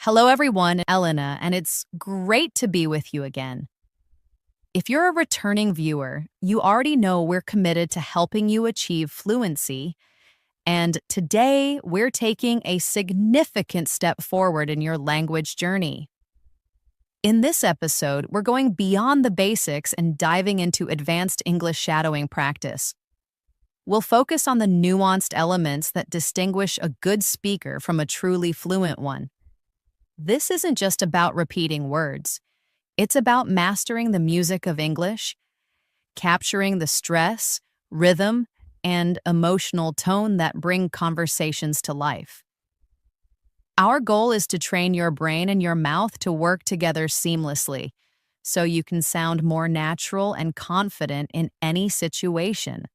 Hello, everyone. Elena, and it's great to be with you again. If you're a returning viewer, you already know we're committed to helping you achieve fluency, and today we're taking a significant step forward in your language journey. In this episode, we're going beyond the basics and diving into advanced English shadowing practice. We'll focus on the nuanced elements that distinguish a good speaker from a truly fluent one. This isn't just about repeating words. It's about mastering the music of English, capturing the stress, rhythm, and emotional tone that bring conversations to life. Our goal is to train your brain and your mouth to work together seamlessly, so you can sound more natural and confident in any situation.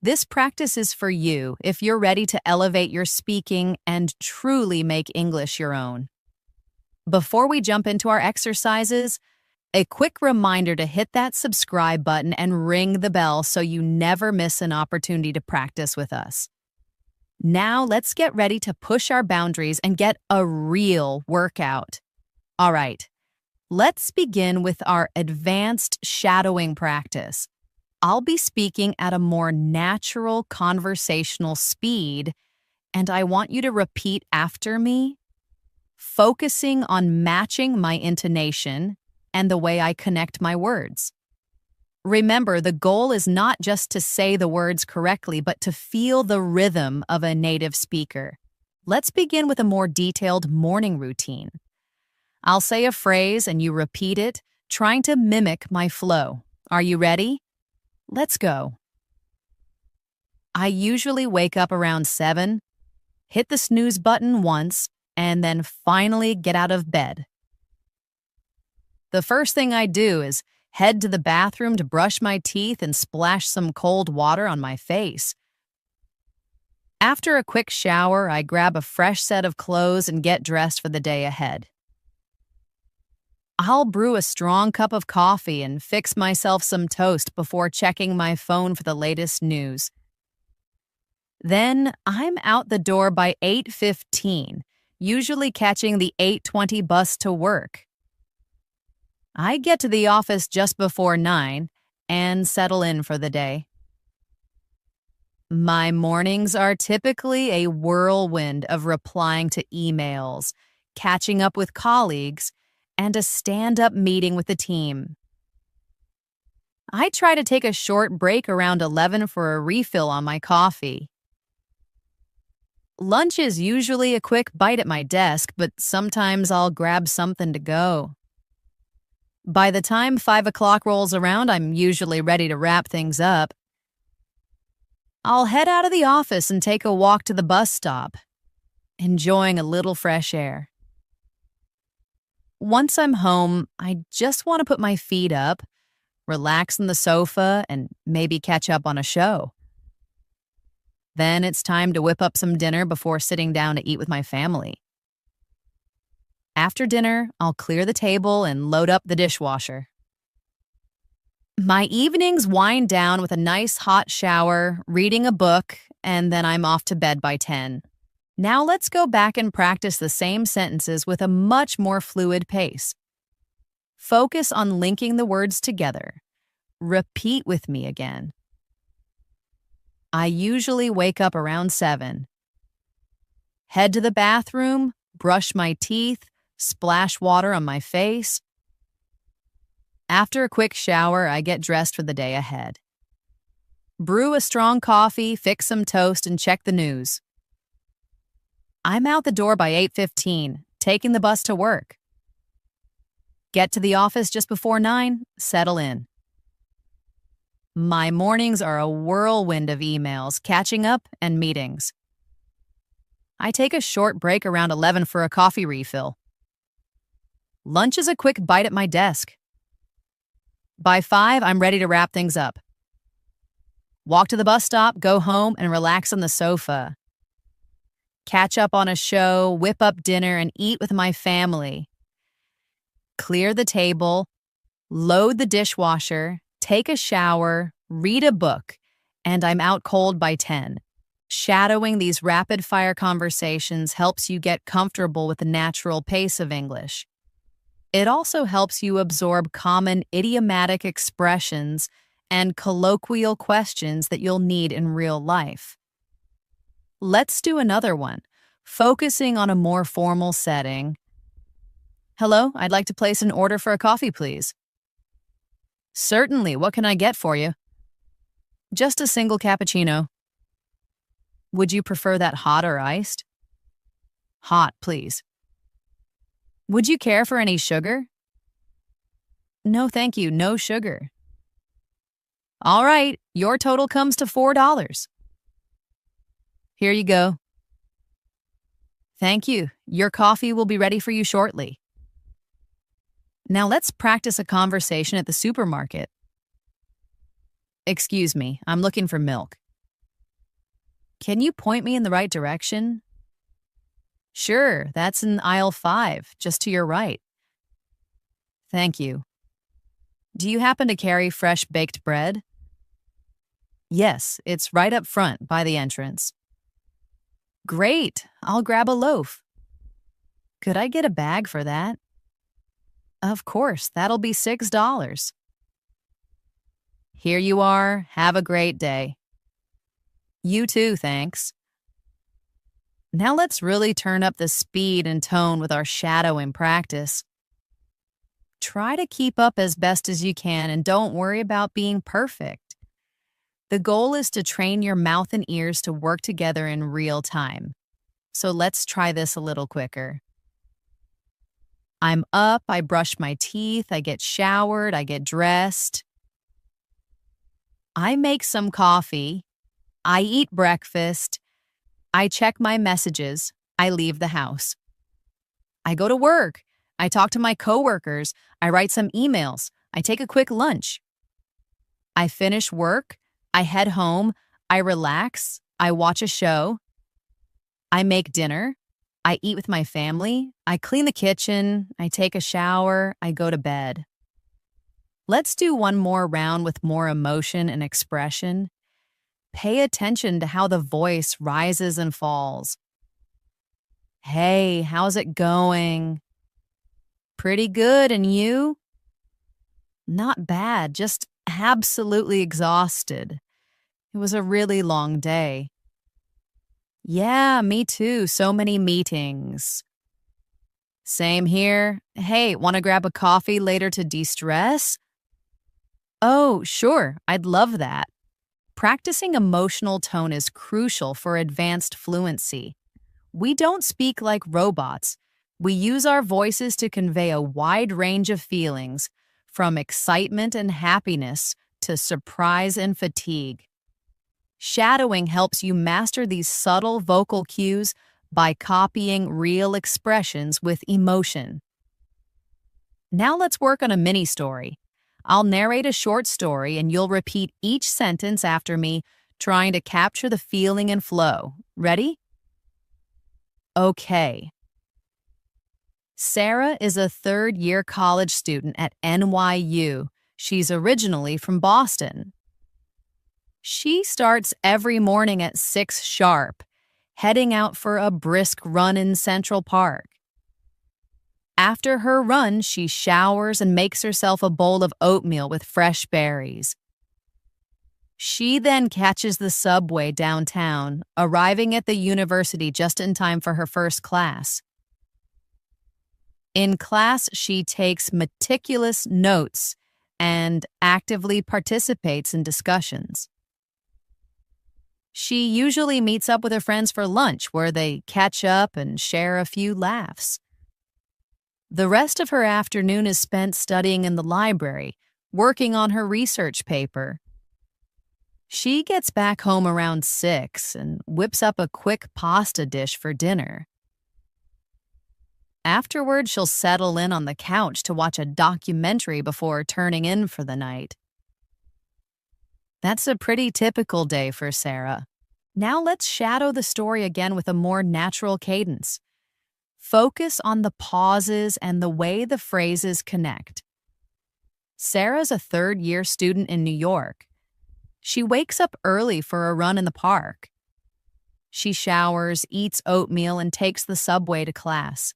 This practice is for you if you're ready to elevate your speaking and truly make English your own. Before we jump into our exercises, a quick reminder to hit that subscribe button and ring the bell so you never miss an opportunity to practice with us. Now let's get ready to push our boundaries and get a real workout. All right, let's begin with our advanced shadowing practice. I'll be speaking at a more natural conversational speed, and I want you to repeat after me, focusing on matching my intonation and the way I connect my words. Remember, the goal is not just to say the words correctly, but to feel the rhythm of a native speaker. Let's begin with a more detailed morning routine. I'll say a phrase and you repeat it, trying to mimic my flow. Are you ready? Let's go. I usually wake up around 7, hit the snooze button once, and then finally get out of bed. The first thing I do is head to the bathroom to brush my teeth and splash some cold water on my face. After a quick shower, I grab a fresh set of clothes and get dressed for the day ahead. I'll brew a strong cup of coffee and fix myself some toast before checking my phone for the latest news. Then I'm out the door by 8:15, usually catching the 8:20 bus to work. I get to the office just before 9 and settle in for the day. My mornings are typically a whirlwind of replying to emails, catching up with colleagues, and a stand-up meeting with the team. I try to take a short break around 11 for a refill on my coffee. Lunch is usually a quick bite at my desk, but sometimes I'll grab something to go. By the time 5 o'clock rolls around, I'm usually ready to wrap things up. I'll head out of the office and take a walk to the bus stop, enjoying a little fresh air. Once I'm home, I just want to put my feet up, relax on the sofa, and maybe catch up on a show. Then it's time to whip up some dinner before sitting down to eat with my family. After dinner, I'll clear the table and load up the dishwasher. My evenings wind down with a nice hot shower, reading a book, and then I'm off to bed by 10. Now let's go back and practice the same sentences with a much more fluid pace. Focus on linking the words together. Repeat with me again. I usually wake up around 7. Head to the bathroom, brush my teeth, splash water on my face. After a quick shower, I get dressed for the day ahead. Brew a strong coffee, fix some toast, and check the news. I'm out the door by 8:15, taking the bus to work. Get to the office just before 9, settle in. My mornings are a whirlwind of emails, catching up, and meetings. I take a short break around 11 for a coffee refill. Lunch is a quick bite at my desk. By 5, I'm ready to wrap things up. Walk to the bus stop, go home, and relax on the sofa. Catch up on a show, whip up dinner, and eat with my family. Clear the table, load the dishwasher, take a shower, read a book, and I'm out cold by 10. Shadowing these rapid-fire conversations helps you get comfortable with the natural pace of English. It also helps you absorb common idiomatic expressions and colloquial questions that you'll need in real life. Let's do another one, focusing on a more formal setting. Hello, I'd like to place an order for a coffee, please. Certainly, what can I get for you? Just a single cappuccino. Would you prefer that hot or iced? Hot, please. Would you care for any sugar? No, thank you, no sugar. All right, your total comes to $4. Here you go. Thank you. Your coffee will be ready for you shortly. Now let's practice a conversation at the supermarket. Excuse me, I'm looking for milk. Can you point me in the right direction? Sure, that's in aisle 5, just to your right. Thank you. Do you happen to carry fresh baked bread? Yes, it's right up front by the entrance. Great, I'll grab a loaf. Could I get a bag for that? Of course, that'll be $6. Here you are. Have a great day. You too, thanks. Now let's really turn up the speed and tone with our shadowing practice. Try to keep up as best as you can and don't worry about being perfect. The goal is to train your mouth and ears to work together in real time. So let's try this a little quicker. I'm up, I brush my teeth, I get showered, I get dressed. I make some coffee. I eat breakfast. I check my messages. I leave the house. I go to work. I talk to my coworkers. I write some emails. I take a quick lunch. I finish work. I head home. I relax. I watch a show. I make dinner. I eat with my family. I clean the kitchen. I take a shower. I go to bed. Let's do one more round with more emotion and expression. Pay attention to how the voice rises and falls. Hey, how's it going? Pretty good, and you? Not bad, just absolutely exhausted. It was a really long day. Yeah, me too, so many meetings. Same here. Hey, want to grab a coffee later to de-stress? Oh, sure, I'd love that. Practicing emotional tone is crucial for advanced fluency. We don't speak like robots. We use our voices to convey a wide range of feelings, from excitement and happiness to surprise and fatigue. Shadowing helps you master these subtle vocal cues by copying real expressions with emotion. Now let's work on a mini story. I'll narrate a short story and you'll repeat each sentence after me, trying to capture the feeling and flow. Ready? Okay. Sarah is a third-year college student at NYU. She's originally from Boston. She starts every morning at 6 sharp, heading out for a brisk run in Central Park. After her run, she showers and makes herself a bowl of oatmeal with fresh berries. She then catches the subway downtown, arriving at the university just in time for her first class. In class, she takes meticulous notes and actively participates in discussions. She usually meets up with her friends for lunch, where they catch up and share a few laughs. The rest of her afternoon is spent studying in the library, working on her research paper. She gets back home around 6 and whips up a quick pasta dish for dinner. Afterward, she'll settle in on the couch to watch a documentary before turning in for the night. That's a pretty typical day for Sarah. Now let's shadow the story again with a more natural cadence. Focus on the pauses and the way the phrases connect. Sarah's a third-year student in New York. She wakes up early for a run in the park. She showers, eats oatmeal, and takes the subway to class.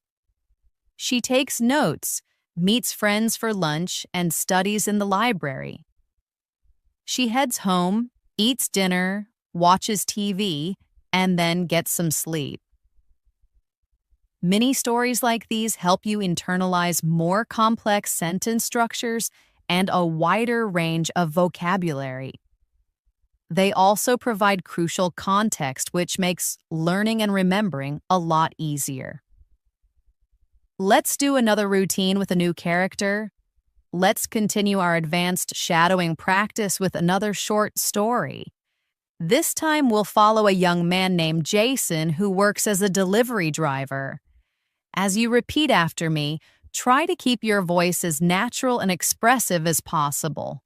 She takes notes, meets friends for lunch, and studies in the library. She heads home, eats dinner, watches TV, and then gets some sleep. Mini stories like these help you internalize more complex sentence structures and a wider range of vocabulary. They also provide crucial context, which makes learning and remembering a lot easier. Let's do another routine with a new character. Let's continue our advanced shadowing practice with another short story. This time we'll follow a young man named Jason who works as a delivery driver. As you repeat after me, try to keep your voice as natural and expressive as possible.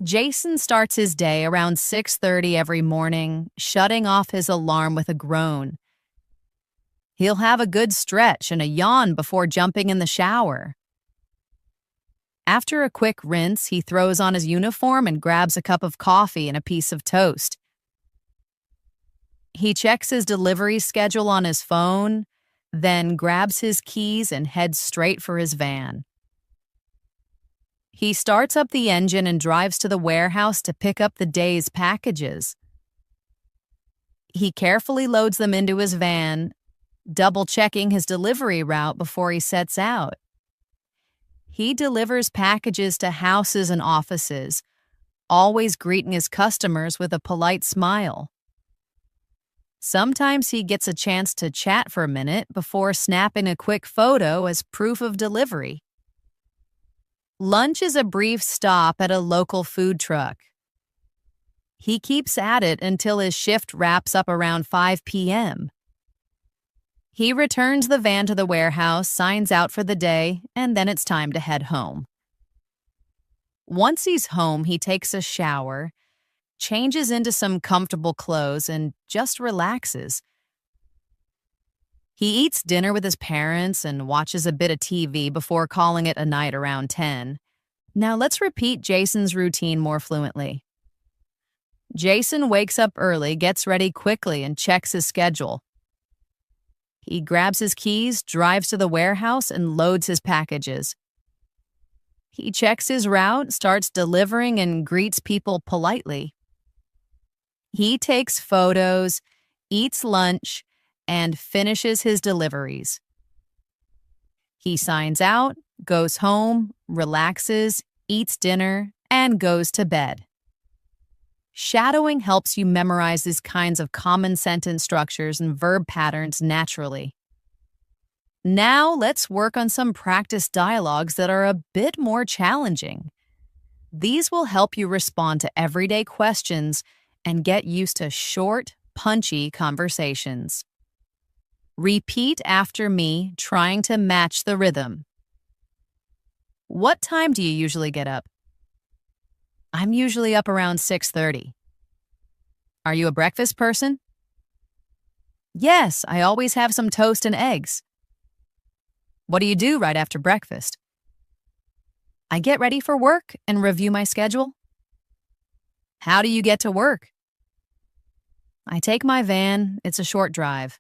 Jason starts his day around 6:30 every morning, shutting off his alarm with a groan. He'll have a good stretch and a yawn before jumping in the shower. After a quick rinse, he throws on his uniform and grabs a cup of coffee and a piece of toast. He checks his delivery schedule on his phone, then grabs his keys and heads straight for his van. He starts up the engine and drives to the warehouse to pick up the day's packages. He carefully loads them into his van, double-checking his delivery route before he sets out. He delivers packages to houses and offices, always greeting his customers with a polite smile. Sometimes he gets a chance to chat for a minute before snapping a quick photo as proof of delivery. Lunch is a brief stop at a local food truck. He keeps at it until his shift wraps up around 5 p.m. He returns the van to the warehouse, signs out for the day, and then it's time to head home. Once he's home, he takes a shower, changes into some comfortable clothes, and just relaxes. He eats dinner with his parents and watches a bit of TV before calling it a night around 10. Now let's repeat Jason's routine more fluently. Jason wakes up early, gets ready quickly, and checks his schedule. He grabs his keys, drives to the warehouse, and loads his packages. He checks his route, starts delivering, and greets people politely. He takes photos, eats lunch, and finishes his deliveries. He signs out, goes home, relaxes, eats dinner, and goes to bed. Shadowing helps you memorize these kinds of common sentence structures and verb patterns naturally. Now let's work on some practice dialogues that are a bit more challenging. These will help you respond to everyday questions and get used to short, punchy conversations. Repeat after me, trying to match the rhythm. What time do you usually get up? I'm usually up around 6:30. Are you a breakfast person? Yes, I always have some toast and eggs. What do you do right after breakfast? I get ready for work and review my schedule. How do you get to work? I take my van. It's a short drive.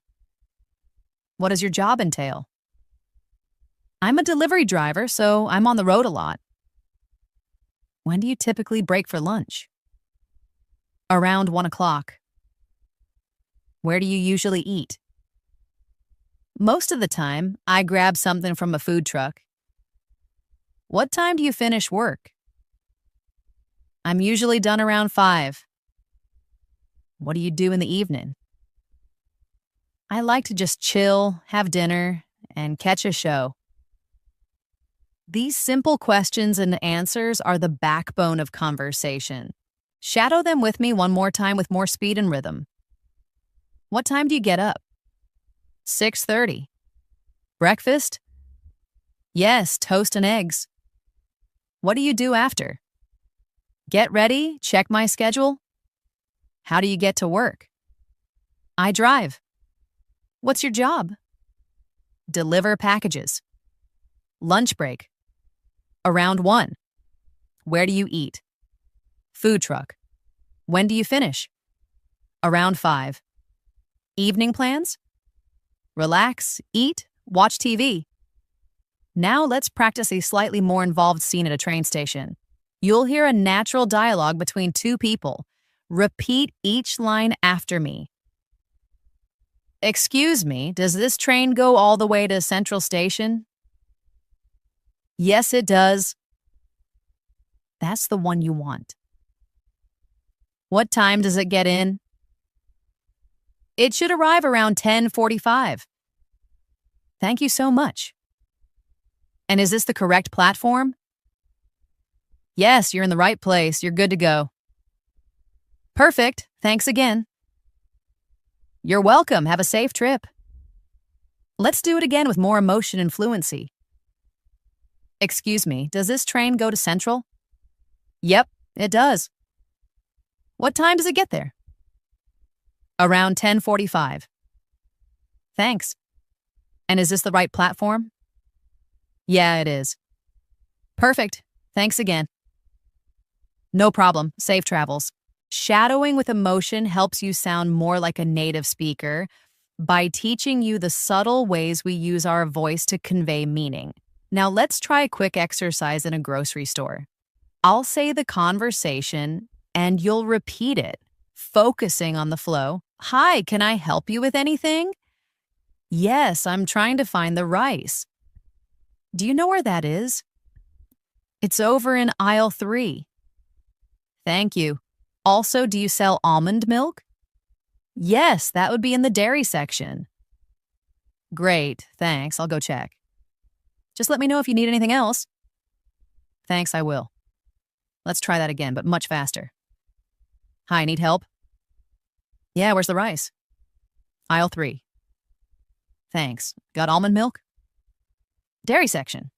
What does your job entail? I'm a delivery driver, so I'm on the road a lot. When do you typically break for lunch? Around 1 o'clock. Where do you usually eat? Most of the time, I grab something from a food truck. What time do you finish work? I'm usually done around 5. What do you do in the evening? I like to just chill, have dinner, and catch a show. These simple questions and answers are the backbone of conversation. Shadow them with me one more time with more speed and rhythm. What time do you get up? 6:30. Breakfast? Yes, toast and eggs. What do you do after? Get ready, check my schedule. How do you get to work? I drive. What's your job? Deliver packages. Lunch break. Around 1. Where do you eat? Food truck. When do you finish? Around 5. Evening plans? Relax, eat, watch TV. Now let's practice a slightly more involved scene at a train station. You'll hear a natural dialogue between two people. Repeat each line after me. Excuse me, does this train go all the way to Central Station? Yes, it does. That's the one you want. What time does it get in? It should arrive around 10:45. Thank you so much. And is this the correct platform? Yes, you're in the right place. You're good to go. Perfect. Thanks again. You're welcome. Have a safe trip. Let's do it again with more emotion and fluency. Excuse me, does this train go to Central? Yep, it does. What time does it get there? Around 10:45. Thanks. And is this the right platform? Yeah, it is. Perfect. Thanks again. No problem. Safe travels. Shadowing with emotion helps you sound more like a native speaker by teaching you the subtle ways we use our voice to convey meaning. Now let's try a quick exercise in a grocery store. I'll say the conversation and you'll repeat it, focusing on the flow. Hi, can I help you with anything? Yes, I'm trying to find the rice. Do you know where that is? It's over in aisle 3. Thank you. Also, do you sell almond milk? Yes, that would be in the dairy section. Great, thanks. I'll go check. Just let me know if you need anything else. Thanks, I will. Let's try that again, but much faster. Hi, need help? Yeah, where's the rice? Aisle 3. Thanks. Got almond milk? Dairy section.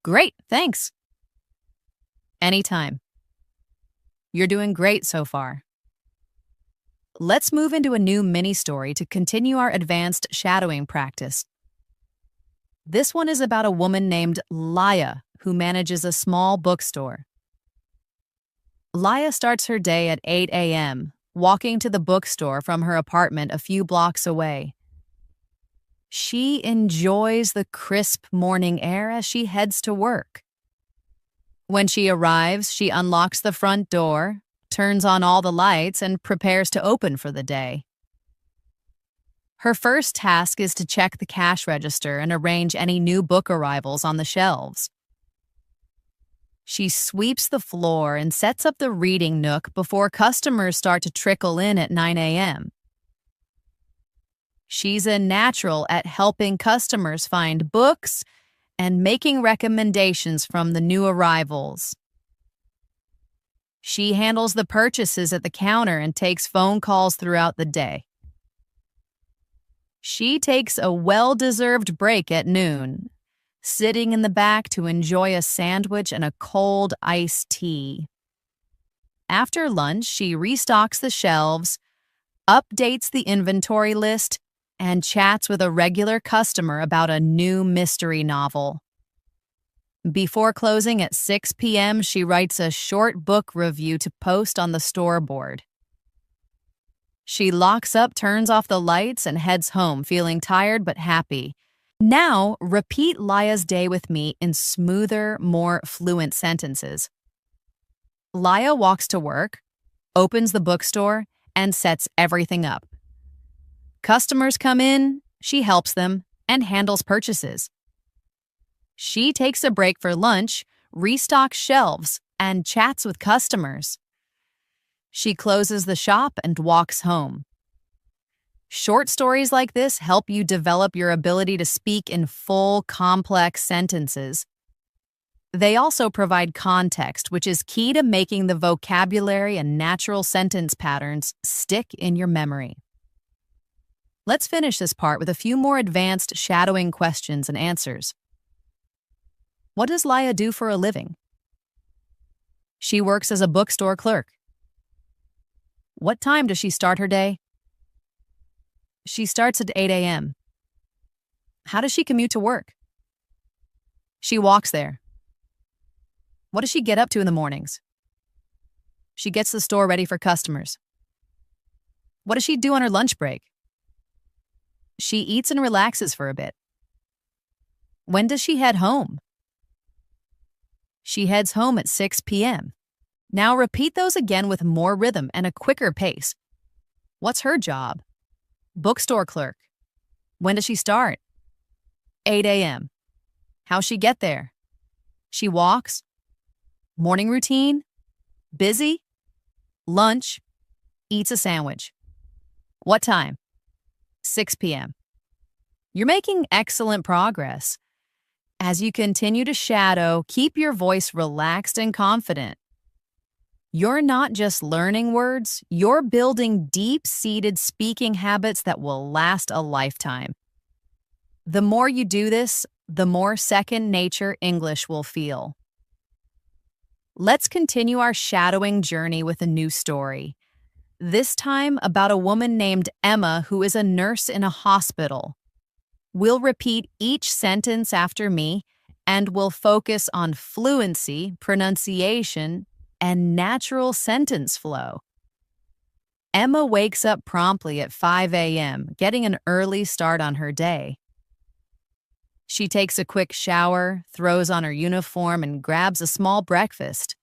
Great, thanks. Anytime. You're doing great so far. Let's move into a new mini-story to continue our advanced shadowing practice. This one is about a woman named Laya who manages a small bookstore. Laya starts her day at 8 a.m., walking to the bookstore from her apartment a few blocks away. She enjoys the crisp morning air as she heads to work. When she arrives, she unlocks the front door, turns on all the lights, and prepares to open for the day. Her first task is to check the cash register and arrange any new book arrivals on the shelves. She sweeps the floor and sets up the reading nook before customers start to trickle in at 9 a.m. She's a natural at helping customers find books and making recommendations from the new arrivals. She handles the purchases at the counter and takes phone calls throughout the day. She takes a well-deserved break at noon, sitting in the back to enjoy a sandwich and a cold iced tea. After lunch, she restocks the shelves, updates the inventory list, and chats with a regular customer about a new mystery novel. Before closing at 6 p.m., she writes a short book review to post on the store board. She locks up, turns off the lights, and heads home, feeling tired but happy. Now, repeat Laya's day with me in smoother, more fluent sentences. Laya walks to work, opens the bookstore, and sets everything up. Customers come in, she helps them, and handles purchases. She takes a break for lunch, restocks shelves, and chats with customers. She closes the shop and walks home. Short stories like this help you develop your ability to speak in full, complex sentences. They also provide context, which is key to making the vocabulary and natural sentence patterns stick in your memory. Let's finish this part with a few more advanced shadowing questions and answers. What does Laya do for a living? She works as a bookstore clerk. What time does she start her day? She starts at 8 a.m. How does she commute to work? She walks there. What does she get up to in the mornings? She gets the store ready for customers. What does she do on her lunch break? She eats and relaxes for a bit. When does she head home? She heads home at 6 p.m. Now repeat those again with more rhythm and a quicker pace. What's her job? Bookstore clerk. When does she start? 8 a.m. How's she get there? She walks. Morning routine? Busy? Lunch? Eats a sandwich. What time? 6 p.m. You're making excellent progress. As you continue to shadow, keep your voice relaxed and confident. You're not just learning words, you're building deep-seated speaking habits that will last a lifetime. The more you do this, the more second nature English will feel. Let's continue our shadowing journey with a new story. This time about a woman named Emma who is a nurse in a hospital. We'll repeat each sentence after me, and we'll focus on fluency, pronunciation, and natural sentence flow. Emma wakes up promptly at 5 a.m., getting an early start on her day. She takes a quick shower, throws on her uniform, and grabs a small breakfast.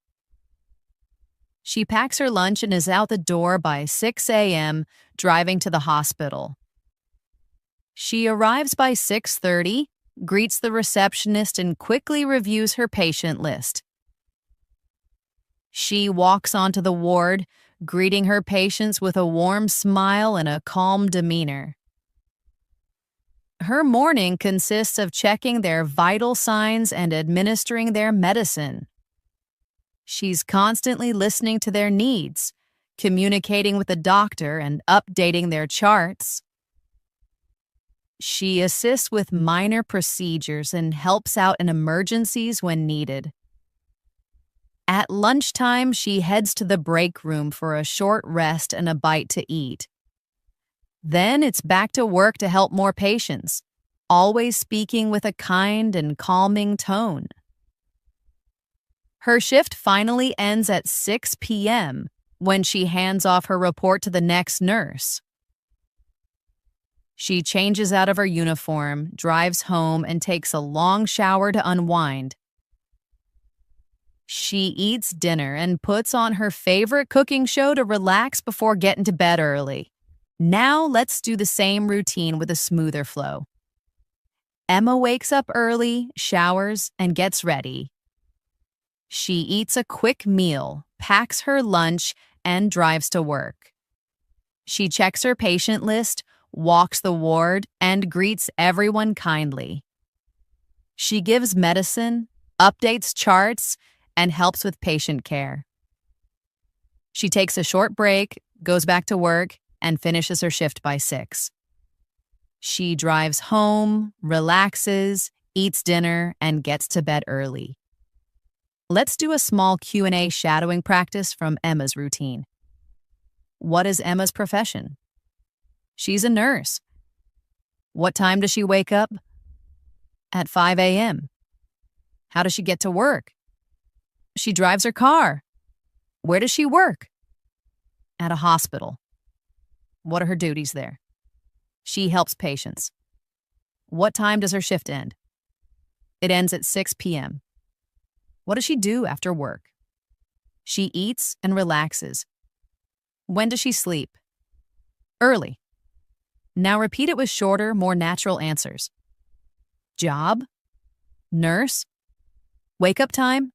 She packs her lunch and is out the door by 6 a.m., driving to the hospital. She arrives by 6:30, greets the receptionist, and quickly reviews her patient list. She walks onto the ward, greeting her patients with a warm smile and a calm demeanor. Her morning consists of checking their vital signs and administering their medicine. She's constantly listening to their needs, communicating with the doctor, and updating their charts. She assists with minor procedures and helps out in emergencies when needed. At lunchtime, she heads to the break room for a short rest and a bite to eat. Then it's back to work to help more patients, always speaking with a kind and calming tone. Her shift finally ends at 6 p.m. when she hands off her report to the next nurse. She changes out of her uniform, drives home, and takes a long shower to unwind. She eats dinner and puts on her favorite cooking show to relax before getting to bed early. Now let's do the same routine with a smoother flow. Emma wakes up early, showers, and gets ready. She eats a quick meal, packs her lunch, and drives to work. She checks her patient list, walks the ward, and greets everyone kindly. She gives medicine, updates charts, and helps with patient care. She takes a short break, goes back to work, and finishes her shift by 6. She drives home, relaxes, eats dinner, and gets to bed early. Let's do a small Q&A shadowing practice from Emma's routine. What is Emma's profession? She's a nurse. What time does she wake up? At 5 a.m. How does she get to work? She drives her car. Where does she work? At a hospital. What are her duties there? She helps patients. What time does her shift end? It ends at 6 p.m. What does she do after work? She eats and relaxes. When does she sleep? Early. Now repeat it with shorter, more natural answers. Job? Nurse? Wake up time?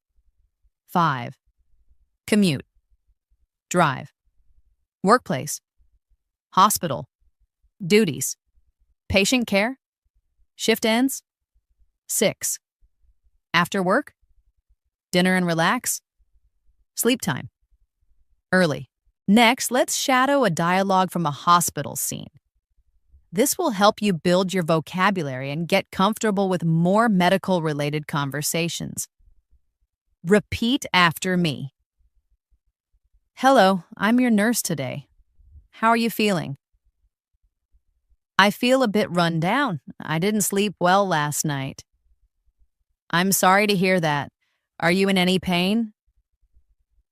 5. Commute. Drive. Workplace. Hospital. Duties. Patient care. Shift ends. 6. After work. Dinner and relax. Sleep time. Early. Next, let's shadow a dialogue from a hospital scene. This will help you build your vocabulary and get comfortable with more medical-related conversations. Repeat after me. Hello, I'm your nurse today. How are you feeling? I feel a bit run down. I didn't sleep well last night. I'm sorry to hear that. Are you in any pain?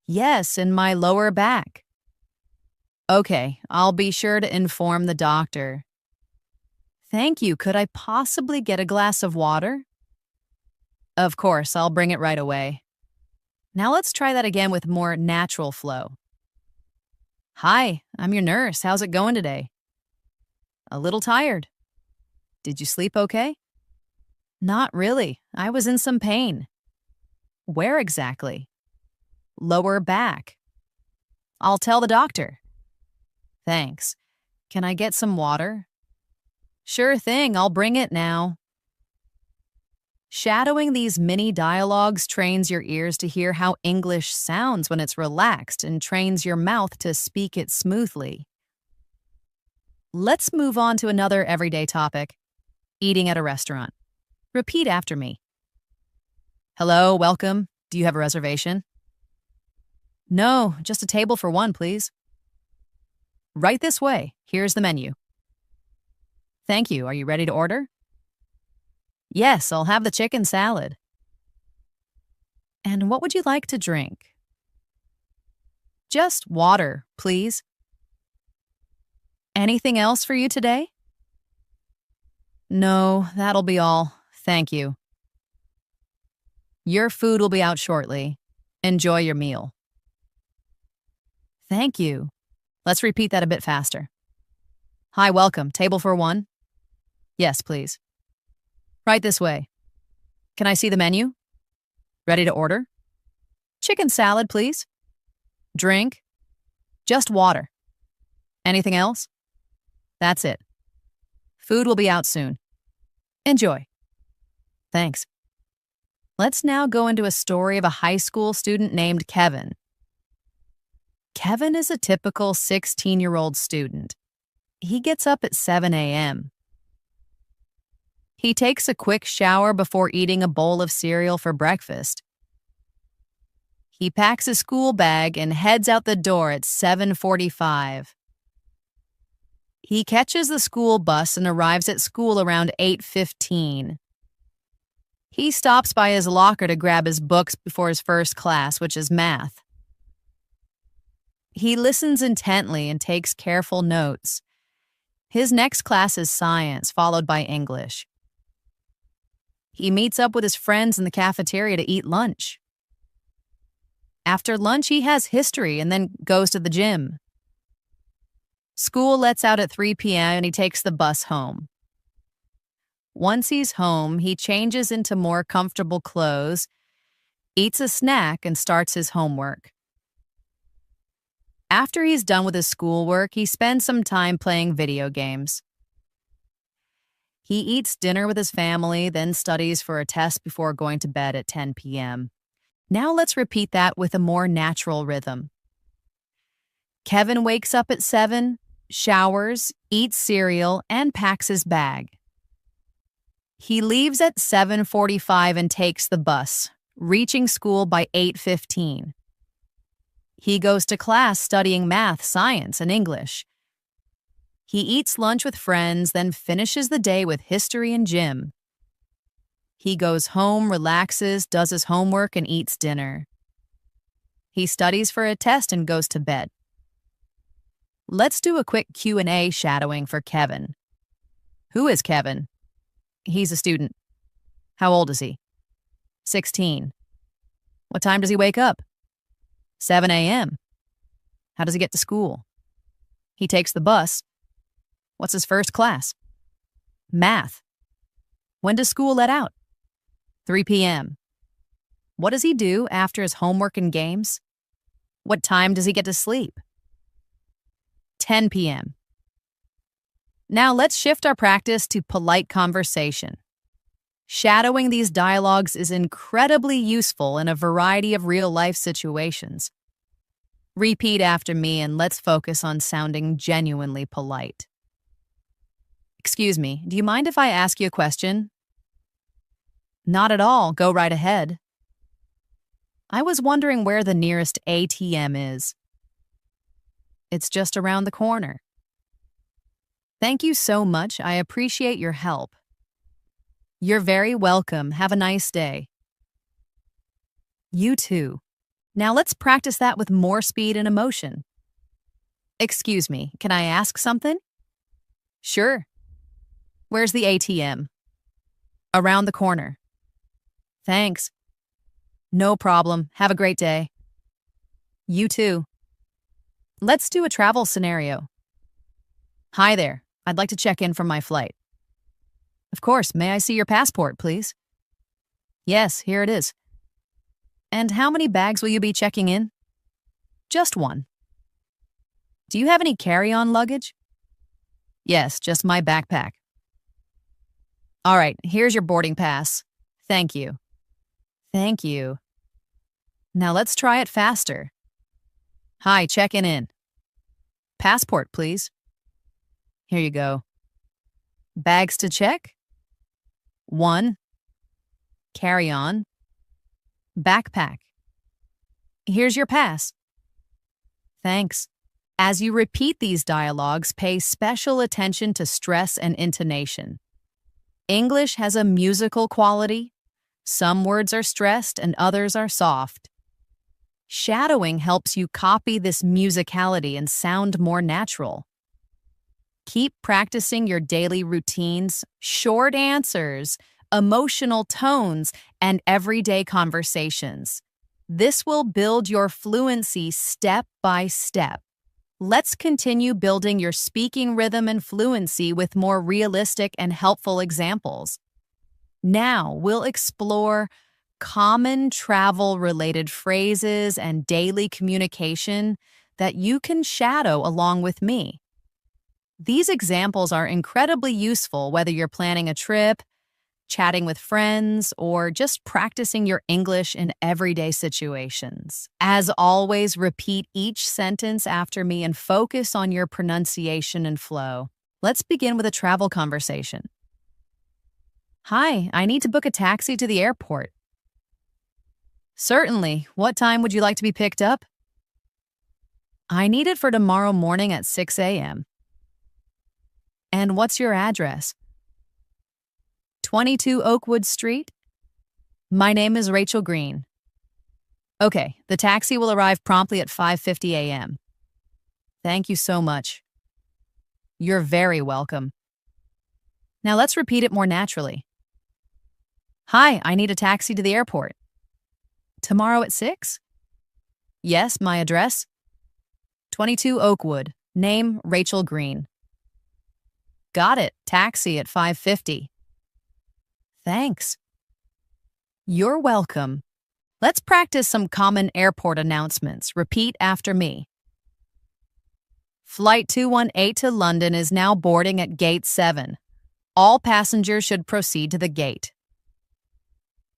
Yes, in my lower back. Okay, I'll be sure to inform the doctor. Thank you. Could I possibly get a glass of water? Of course, I'll bring it right away. Now let's try that again with more natural flow. Hi, I'm your nurse. How's it going today? A little tired. Did you sleep okay? Not really. I was in some pain. Where exactly? Lower back. I'll tell the doctor. Thanks. Can I get some water? Sure thing, I'll bring it now. Shadowing these mini dialogues trains your ears to hear how English sounds when it's relaxed and trains your mouth to speak it smoothly. Let's move on to another everyday topic, eating at a restaurant. Repeat after me. Hello, welcome. Do you have a reservation? No, just a table for one, please. Right this way. Here's the menu. Thank you. Are you ready to order? Yes, I'll have the chicken salad. And what would you like to drink? Just water, please. Anything else for you today? No, that'll be all. Thank you. Your food will be out shortly. Enjoy your meal. Thank you. Let's repeat that a bit faster. Hi, welcome. Table for one? Yes, please. Right this way. Can I see the menu? Ready to order? Chicken salad, please. Drink? Just water. Anything else? That's it. Food will be out soon. Enjoy. Thanks. Let's now go into a story of a high school student named Kevin. Kevin is a typical 16-year-old student. He gets up at 7 a.m. He takes a quick shower before eating a bowl of cereal for breakfast. He packs his school bag and heads out the door at 7:45. He catches the school bus and arrives at school around 8:15. He stops by his locker to grab his books before his first class, which is math. He listens intently and takes careful notes. His next class is science, followed by English. He meets up with his friends in the cafeteria to eat lunch. After lunch, he has history and then goes to the gym. School lets out at 3 p.m. and he takes the bus home. Once he's home, he changes into more comfortable clothes, eats a snack, and starts his homework. After he's done with his schoolwork, he spends some time playing video games. He eats dinner with his family, then studies for a test before going to bed at 10 p.m. Now let's repeat that with a more natural rhythm. Kevin wakes up at 7, showers, eats cereal, and packs his bag. He leaves at 7:45 and takes the bus, reaching school by 8:15. He goes to class studying math, science, and English. He eats lunch with friends, then finishes the day with history and gym. He goes home, relaxes, does his homework, and eats dinner. He studies for a test and goes to bed. Let's do a quick Q&A shadowing for Kevin. Who is Kevin? He's a student. How old is he? 16. What time does he wake up? 7 a.m. How does he get to school? He takes the bus. What's his first class? Math. When does school let out? 3 p.m. What does he do after his homework and games? What time does he get to sleep? 10 p.m. Now let's shift our practice to polite conversation. Shadowing these dialogues is incredibly useful in a variety of real-life situations. Repeat after me and let's focus on sounding genuinely polite. Excuse me, do you mind if I ask you a question? Not at all, go right ahead. I was wondering where the nearest ATM is. It's just around the corner. Thank you so much, I appreciate your help. You're very welcome, have a nice day. You too. Now let's practice that with more speed and emotion. Excuse me, can I ask something? Sure. Where's the ATM? Around the corner. Thanks. No problem. Have a great day. You too. Let's do a travel scenario. Hi there. I'd like to check in from my flight. Of course. May I see your passport, please? Yes, here it is. And how many bags will you be checking in? Just one. Do you have any carry-on luggage? Yes, just my backpack. All right, here's your boarding pass. Thank you. Thank you. Now let's try it faster. Hi, checking in. Passport, please. Here you go. Bags to check? 1. Carry-on. Backpack. Here's your pass. Thanks. As you repeat these dialogues, pay special attention to stress and intonation. English has a musical quality. Some words are stressed and others are soft. Shadowing helps you copy this musicality and sound more natural. Keep practicing your daily routines, short answers, emotional tones, and everyday conversations. This will build your fluency step by step. Let's continue building your speaking rhythm and fluency with more realistic and helpful examples. Now, we'll explore common travel-related phrases and daily communication that you can shadow along with me. These examples are incredibly useful whether you're planning a trip, chatting with friends, or just practicing your English in everyday situations. As always, repeat each sentence after me and focus on your pronunciation and flow. Let's begin with a travel conversation. Hi, I need to book a taxi to the airport. Certainly. What time would you like to be picked up? I need it for tomorrow morning at 6 a.m. And what's your address? 22 Oakwood Street? My name is Rachel Green. Okay, the taxi will arrive promptly at 5:50 a.m. Thank you so much. You're very welcome. Now let's repeat it more naturally. Hi, I need a taxi to the airport. Tomorrow at 6? Yes, my address? 22 Oakwood. Name, Rachel Green. Got it. Taxi at 5:50. Thanks. You're welcome. Let's practice some common airport announcements. Repeat after me. Flight 218 to London is now boarding at Gate 7. All passengers should proceed to the gate.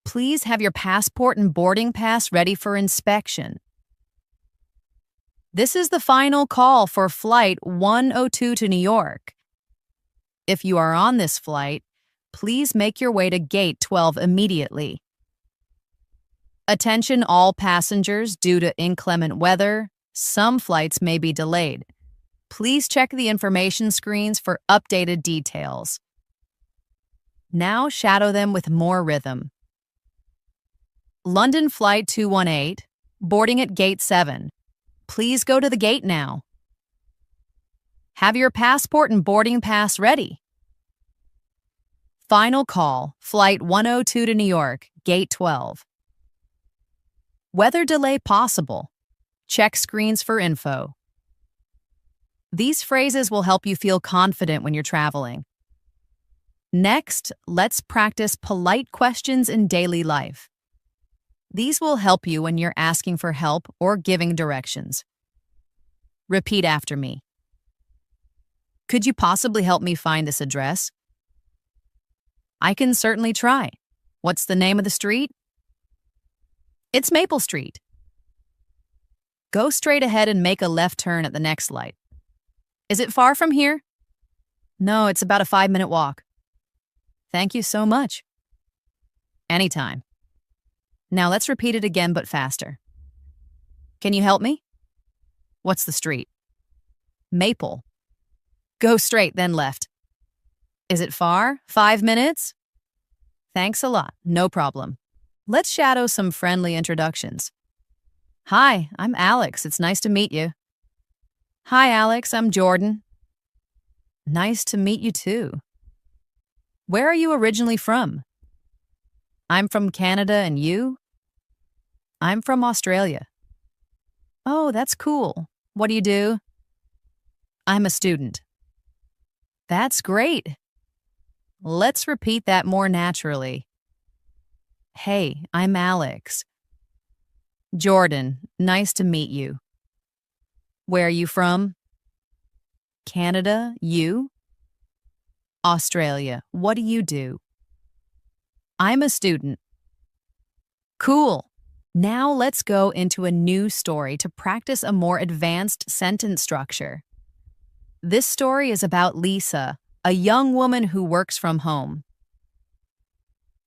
Please have your passport and boarding pass ready for inspection. This is the final call for Flight 102 to New York. If you are on this flight, please make your way to Gate 12 immediately. Attention all passengers, due to inclement weather, some flights may be delayed. Please check the information screens for updated details. Now shadow them with more rhythm. London Flight 218, boarding at Gate 7. Please go to the gate now. Have your passport and boarding pass ready. Final call, Flight 102 to New York, Gate 12. Weather delay possible. Check screens for info. These phrases will help you feel confident when you're traveling. Next, let's practice polite questions in daily life. These will help you when you're asking for help or giving directions. Repeat after me. Could you possibly help me find this address? I can certainly try. What's the name of the street? It's Maple Street. Go straight ahead and make a left turn at the next light. Is it far from here? No, it's about a 5-minute walk. Thank you so much. Anytime. Now let's repeat it again, but faster. Can you help me? What's the street? Maple. Go straight, then left. Is it far? 5 minutes? Thanks a lot. No problem. Let's shadow some friendly introductions. Hi, I'm Alex. It's nice to meet you. Hi, Alex. I'm Jordan. Nice to meet you too. Where are you originally from? I'm from Canada, and you? I'm from Australia. Oh, that's cool. What do you do? I'm a student. That's great. Let's repeat that more naturally. Hey, I'm Alex. Jordan, nice to meet you. Where are you from? Canada, you? Australia, what do you do? I'm a student. Cool. Now let's go into a new story to practice a more advanced sentence structure. This story is about Lisa, a young woman who works from home.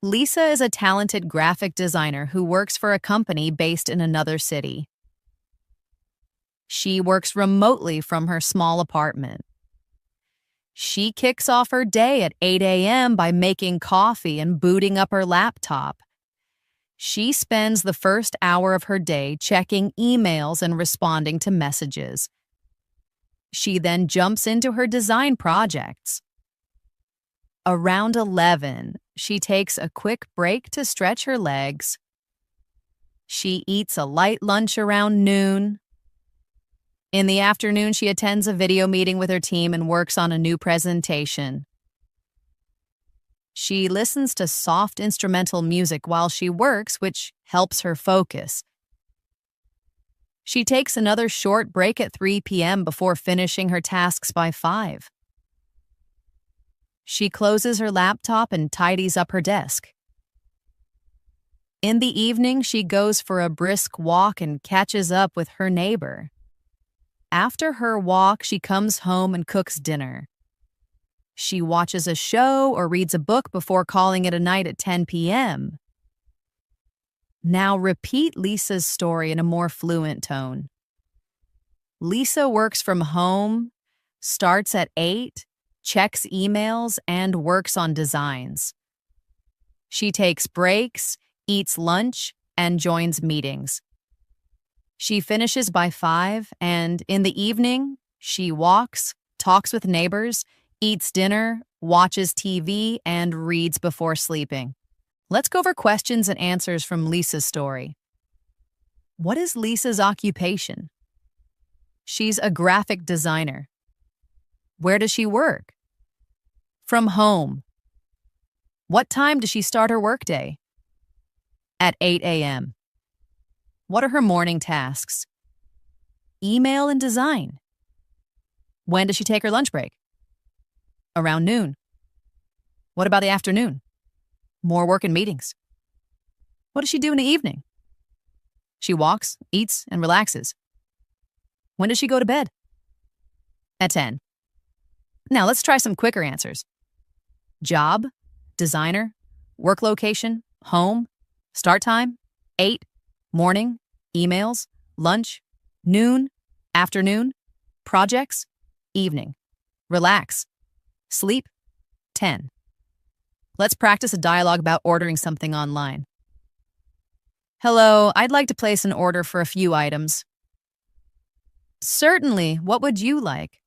Lisa is a talented graphic designer who works for a company based in another city. She works remotely from her small apartment. She kicks off her day at 8 a.m. by making coffee and booting up her laptop. She spends the first hour of her day checking emails and responding to messages. She then jumps into her design projects. Around 11, she takes a quick break to stretch her legs. She eats a light lunch around noon. In the afternoon, she attends a video meeting with her team and works on a new presentation. She listens to soft instrumental music while she works, which helps her focus. She takes another short break at 3 p.m. before finishing her tasks by 5. She closes her laptop and tidies up her desk. In the evening, she goes for a brisk walk and catches up with her neighbor. After her walk, she comes home and cooks dinner. She watches a show or reads a book before calling it a night at 10 p.m. Now repeat Lisa's story in a more fluent tone. Lisa works from home, starts at 8, checks emails, and works on designs. She takes breaks, eats lunch, and joins meetings. She finishes by 5, and in the evening, she walks, talks with neighbors, eats dinner, watches TV, and reads before sleeping. Let's go over questions and answers from Lisa's story. What is Lisa's occupation? She's a graphic designer. Where does she work? From home. What time does she start her workday? At 8 a.m. What are her morning tasks? Email and design. When does she take her lunch break? Around noon. What about the afternoon? More work and meetings. What does she do in the evening? She walks, eats, and relaxes. When does she go to bed? At 10. Now let's try some quicker answers. Job, designer, work location, home, start time, 8, morning, emails, lunch, noon, afternoon, projects, evening, relax, sleep, 10. Let's practice a dialogue about ordering something online. Hello, I'd like to place an order for a few items. Certainly, what would you like?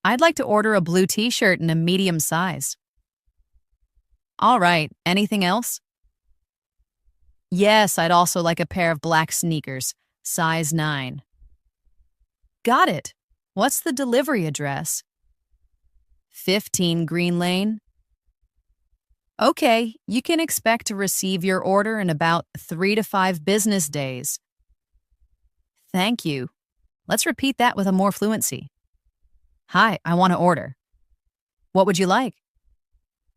I'd like to order a blue t-shirt in a medium size. All right, anything else? Yes, I'd also like a pair of black sneakers, size 9. Got it. What's the delivery address? 15 Green Lane. Okay, you can expect to receive your order in about 3 to 5 business days. Thank you. Let's repeat that with a more fluency. Hi, I want to order. What would you like?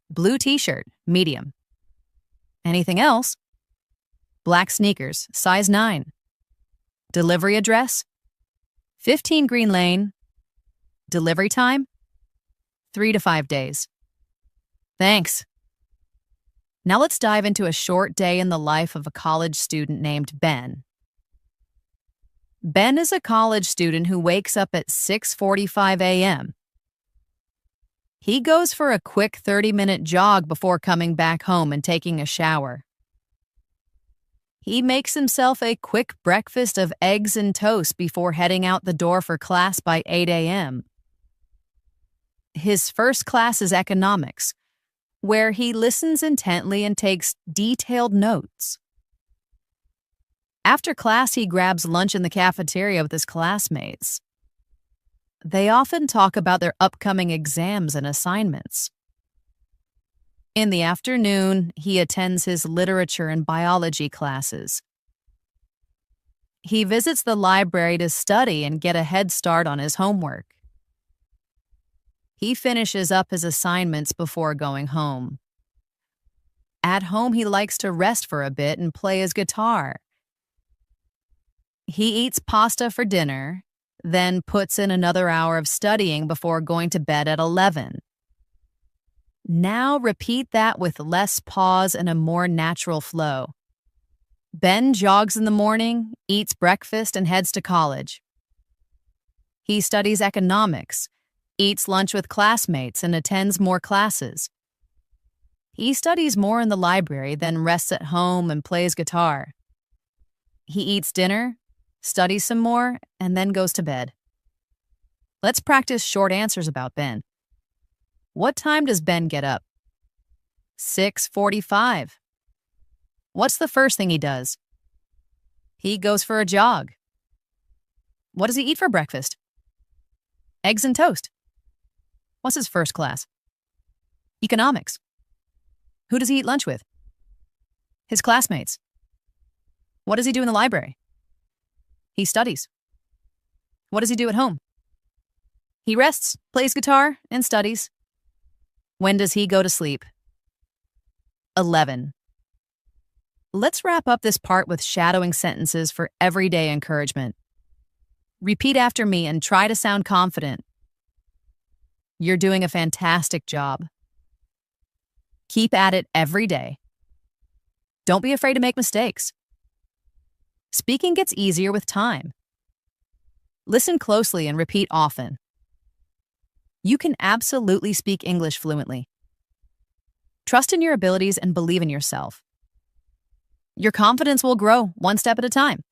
Blue t-shirt, medium. Anything else? Black sneakers, size 9. Delivery address? 15 Green Lane. Delivery time? 3 to 5 days. Thanks. Now let's dive into a short day in the life of a college student named Ben. Ben is a college student who wakes up at 6:45 a.m. He goes for a quick 30-minute jog before coming back home and taking a shower. He makes himself a quick breakfast of eggs and toast before heading out the door for class by 8 a.m. His first class is economics, where he listens intently and takes detailed notes. After class, he grabs lunch in the cafeteria with his classmates. They often talk about their upcoming exams and assignments. In the afternoon, he attends his literature and biology classes. He visits the library to study and get a head start on his homework. He finishes up his assignments before going home. At home, he likes to rest for a bit and play his guitar. He eats pasta for dinner, then puts in another hour of studying before going to bed at 11. Now repeat that with less pause and a more natural flow. Ben jogs in the morning, eats breakfast, and heads to college. He studies economics, eats lunch with classmates, and attends more classes. He studies more in the library, then rests at home and plays guitar. He eats dinner, studies some more, and then goes to bed. Let's practice short answers about Ben. What time does Ben get up? 6:45. What's the first thing he does? He goes for a jog. What does he eat for breakfast? Eggs and toast. What's his first class? Economics. Who does he eat lunch with? His classmates. What does he do in the library? He studies. What does he do at home? He rests, plays guitar, and studies. When does he go to sleep? 11. Let's wrap up this part with shadowing sentences for everyday encouragement. Repeat after me and try to sound confident. You're doing a fantastic job. Keep at it every day. Don't be afraid to make mistakes. Speaking gets easier with time. Listen closely and repeat often. You can absolutely speak English fluently. Trust in your abilities and believe in yourself. Your confidence will grow one step at a time.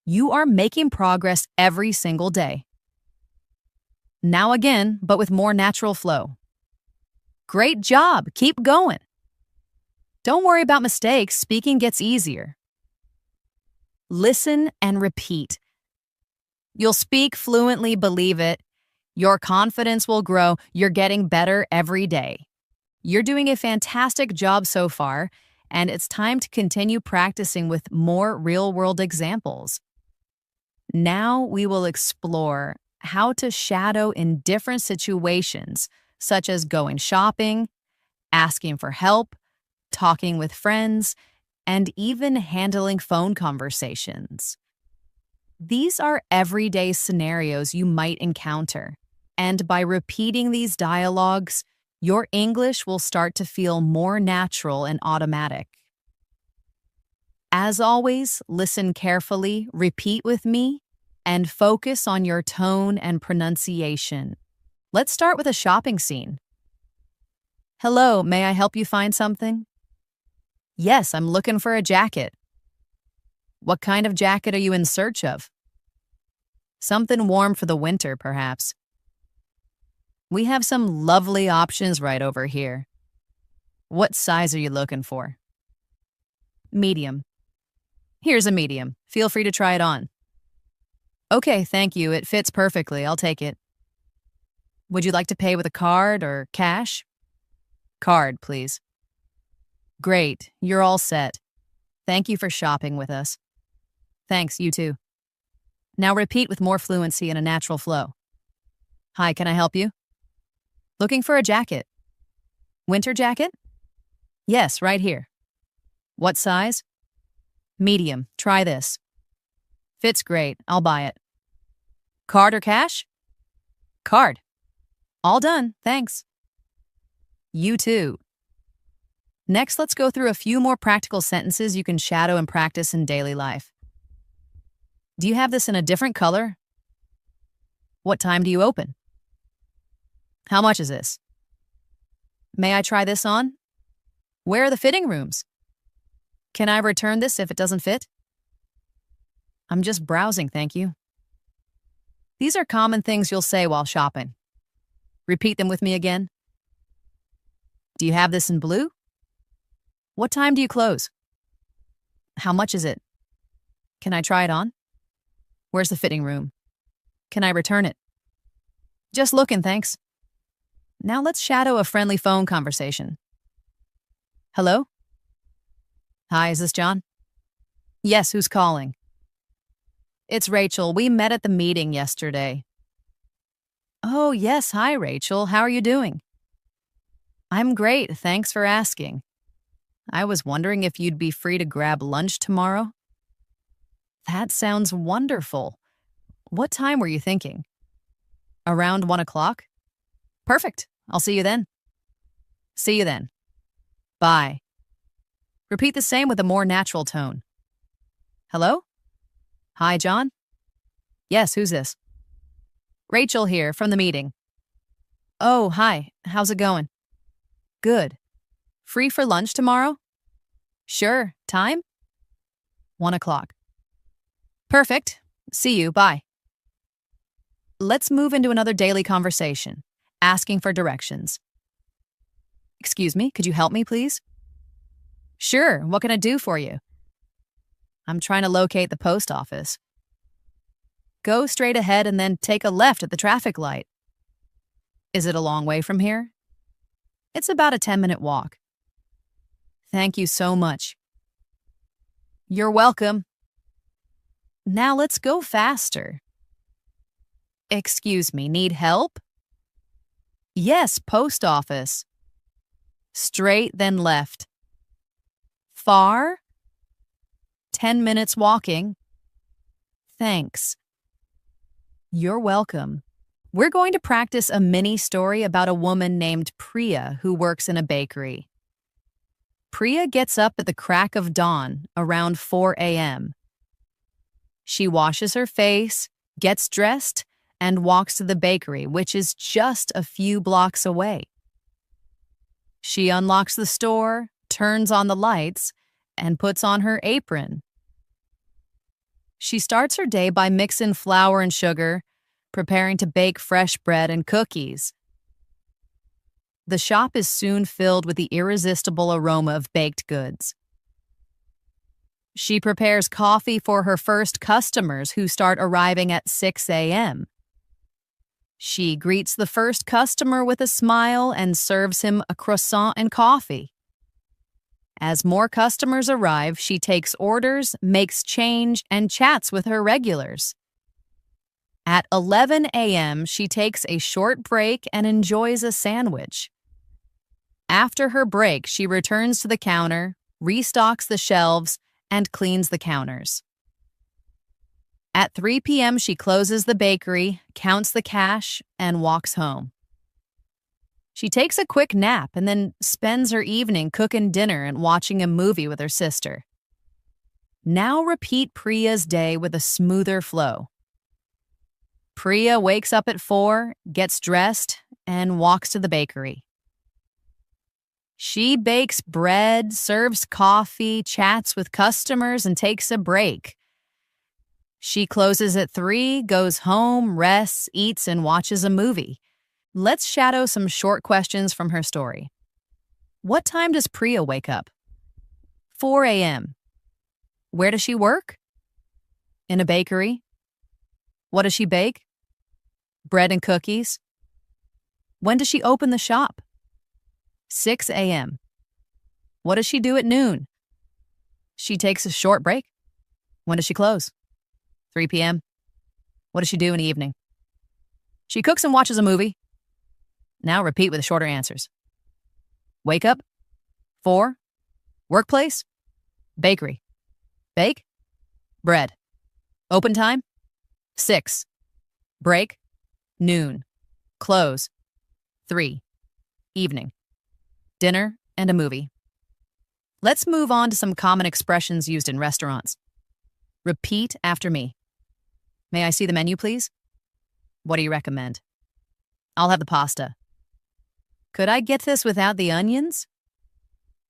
You are making progress every single day. Now again, but with more natural flow. Great job. Keep going. Don't worry about mistakes. Speaking gets easier. Listen and repeat. You'll speak fluently, believe it. Your confidence will grow. You're getting better every day. You're doing a fantastic job so far, and it's time to continue practicing with more real-world examples. Now we will explore how to shadow in different situations, such as going shopping, asking for help, talking with friends, and even handling phone conversations. These are everyday scenarios you might encounter, and by repeating these dialogues, your English will start to feel more natural and automatic. As always, listen carefully, repeat with me, and focus on your tone and pronunciation. Let's start with a shopping scene. Hello, may I help you find something? Yes, I'm looking for a jacket. What kind of jacket are you in search of? Something warm for the winter, perhaps. We have some lovely options right over here. What size are you looking for? Medium. Here's a medium. Feel free to try it on. Okay, thank you. It fits perfectly. I'll take it. Would you like to pay with a card or cash? Card, please. Great. You're all set. Thank you for shopping with us. Thanks, you too. Now repeat with more fluency and a natural flow. Hi, can I help you? Looking for a jacket. Winter jacket? Yes, right here. What size? Medium. Try this. Fits great. I'll buy it. Card or cash? Card. All done. Thanks. You too. Next, let's go through a few more practical sentences you can shadow and practice in daily life. Do you have this in a different color? What time do you open? How much is this? May I try this on? Where are the fitting rooms? Can I return this if it doesn't fit? I'm just browsing, thank you. These are common things you'll say while shopping. Repeat them with me again. Do you have this in blue? What time do you close? How much is it? Can I try it on? Where's the fitting room? Can I return it? Just looking, thanks. Now let's shadow a friendly phone conversation. Hello? Hi, is this John? Yes, who's calling? It's Rachel. We met at the meeting yesterday. Oh, yes. Hi, Rachel. How are you doing? I'm great. Thanks for asking. I was wondering if you'd be free to grab lunch tomorrow. That sounds wonderful. What time were you thinking? Around 1 o'clock? Perfect. I'll see you then. See you then. Bye. Repeat the same with a more natural tone. Hello? Hi, John? Yes, who's this? Rachel here from the meeting. Oh, hi. How's it going? Good. Free for lunch tomorrow? Sure. Time? 1 o'clock. Perfect. See you. Bye. Let's move into another daily conversation, asking for directions. Excuse me, could you help me, please? Sure. What can I do for you? I'm trying to locate the post office. Go straight ahead and then take a left at the traffic light. Is it a long way from here? It's about a 10-minute walk. Thank you so much. You're welcome. Now let's go faster. Excuse me, need help? Yes, post office. Straight, then left. Far? 10 minutes walking. Thanks. You're welcome. We're going to practice a mini story about a woman named Priya who works in a bakery. Priya gets up at the crack of dawn, around 4 a.m. She washes her face, gets dressed, and walks to the bakery, which is just a few blocks away. She unlocks the store, turns on the lights, and puts on her apron. She starts her day by mixing flour and sugar, preparing to bake fresh bread and cookies. The shop is soon filled with the irresistible aroma of baked goods. She prepares coffee for her first customers who start arriving at 6 a.m. She greets the first customer with a smile and serves him a croissant and coffee. As more customers arrive, she takes orders, makes change, and chats with her regulars. At 11 a.m., she takes a short break and enjoys a sandwich. After her break, she returns to the counter, restocks the shelves, and cleans the counters. At 3 p.m., she closes the bakery, counts the cash, and walks home. She takes a quick nap and then spends her evening cooking dinner and watching a movie with her sister. Now repeat Priya's day with a smoother flow. Priya wakes up at 4, gets dressed, and walks to the bakery. She bakes bread, serves coffee, chats with customers, and takes a break. She closes at 3, goes home, rests, eats, and watches a movie. Let's shadow some short questions from her story. What time does Priya wake up? 4 a.m. Where does she work? In a bakery. What does she bake? Bread and cookies. When does she open the shop? 6 a.m. What does she do at noon? She takes a short break. When does she close? 3 p.m. What does she do in the evening? She cooks and watches a movie. Now repeat with the shorter answers. Wake up. 4. Workplace. Bakery. Bake. Bread. Open time. 6. Break. Noon. Close. 3. Evening. Dinner and a movie. Let's move on to some common expressions used in restaurants. Repeat after me. May I see the menu, please? What do you recommend? I'll have the pasta. Could I get this without the onions?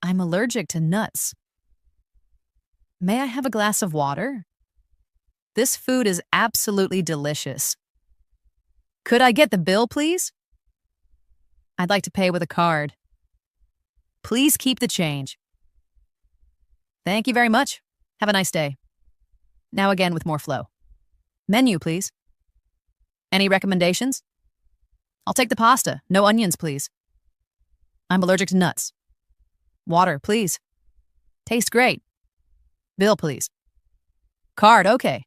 I'm allergic to nuts. May I have a glass of water? This food is absolutely delicious. Could I get the bill, please? I'd like to pay with a card. Please keep the change. Thank you very much. Have a nice day. Now again with more flow. Menu, please. Any recommendations? I'll take the pasta. No onions, please. I'm allergic to nuts. Water, please. Tastes great. Bill, please. Card, okay.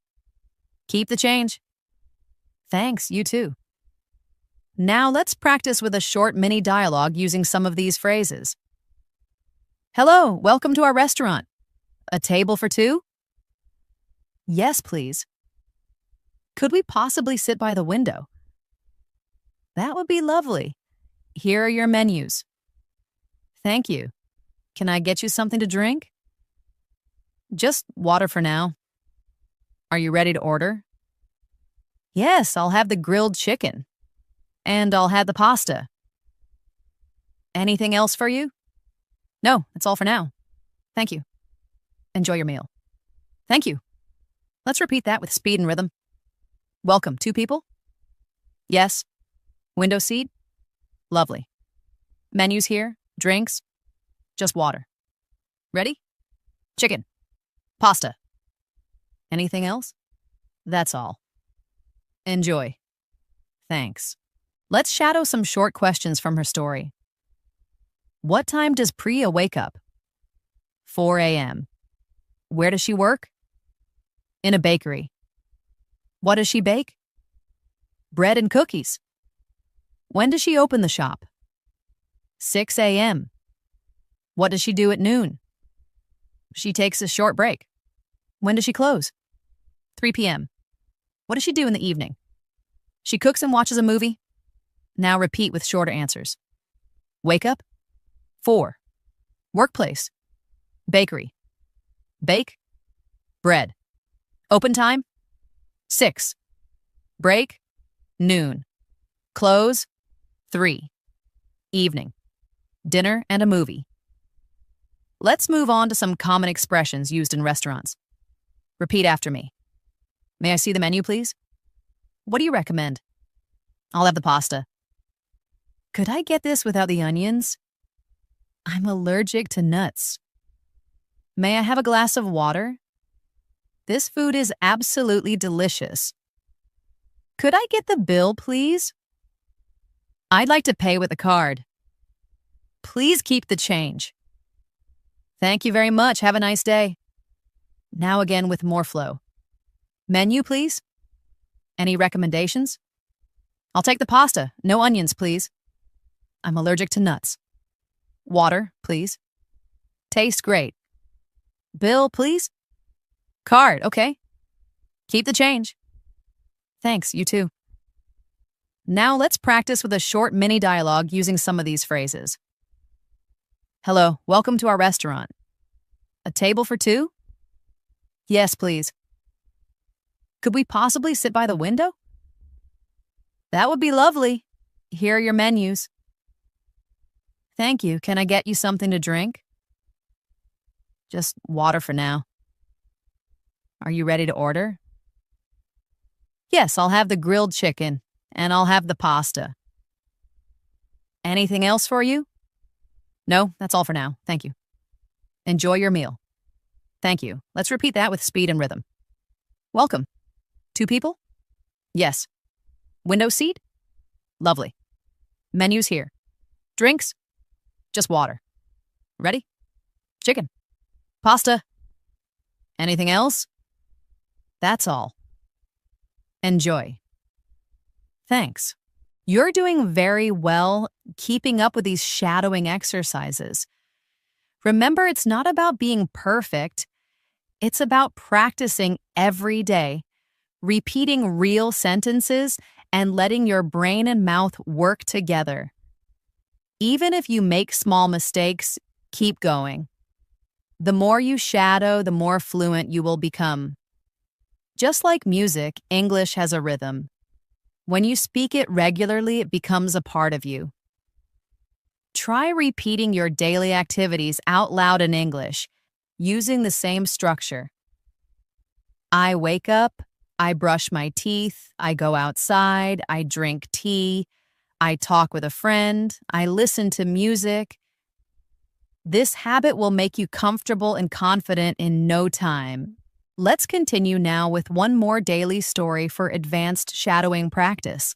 Keep the change. Thanks, you too. Now let's practice with a short mini dialogue using some of these phrases. Hello, welcome to our restaurant. A table for two? Yes, please. Could we possibly sit by the window? That would be lovely. Here are your menus. Thank you. Can I get you something to drink? Just water for now. Are you ready to order? Yes, I'll have the grilled chicken. And I'll have the pasta. Anything else for you? No, that's all for now. Thank you. Enjoy your meal. Thank you. Let's repeat that with speed and rhythm. Welcome, two people? Yes. Window seat? Lovely. Menus here? Drinks? Just water. Ready? Chicken. Pasta. Anything else? That's all. Enjoy. Thanks. Let's shadow some short questions from her story. What time does Priya wake up? 4 a.m. Where does she work? In a bakery. What does she bake? Bread and cookies. When does she open the shop? 6 a.m. What does she do at noon? She takes a short break. When does she close? 3 p.m. What does she do in the evening? She cooks and watches a movie. Now repeat with shorter answers. Wake up. 4. Workplace. Bakery. Bake. Bread. Open time. 6. Break. Noon. Close. 3. Evening. Dinner and a movie. Let's move on to some common expressions used in restaurants. Repeat after me. May I see the menu, please? What do you recommend? I'll have the pasta. Could I get this without the onions? I'm allergic to nuts. May I have a glass of water? This food is absolutely delicious. Could I get the bill, please? I'd like to pay with a card. Please keep the change. Thank you very much. Have a nice day. Now again with more flow. Menu, please. Any recommendations? I'll take the pasta. No onions, please. I'm allergic to nuts. Water, please. Tastes great. Bill, please. Card, okay. Keep the change. Thanks, you too. Now let's practice with a short mini dialogue using some of these phrases. Hello, welcome to our restaurant. A table for two? Yes, please. Could we possibly sit by the window? That would be lovely. Here are your menus. Thank you. Can I get you something to drink? Just water for now. Are you ready to order? Yes, I'll have the grilled chicken, and I'll have the pasta. Anything else for you? No, that's all for now. Thank you. Enjoy your meal. Thank you. Let's repeat that with speed and rhythm. Welcome. Two people? Yes. Window seat? Lovely. Menus here. Drinks? Just water. Ready? Chicken. Pasta. Anything else? That's all. Enjoy. Thanks. You're doing very well keeping up with these shadowing exercises. Remember, it's not about being perfect. It's about practicing every day, repeating real sentences, and letting your brain and mouth work together. Even if you make small mistakes, keep going. The more you shadow, the more fluent you will become. Just like music, English has a rhythm. When you speak it regularly, it becomes a part of you. Try repeating your daily activities out loud in English, using the same structure. I wake up, I brush my teeth, I go outside, I drink tea, I talk with a friend. I listen to music. This habit will make you comfortable and confident in no time. Let's continue now with one more daily story for advanced shadowing practice.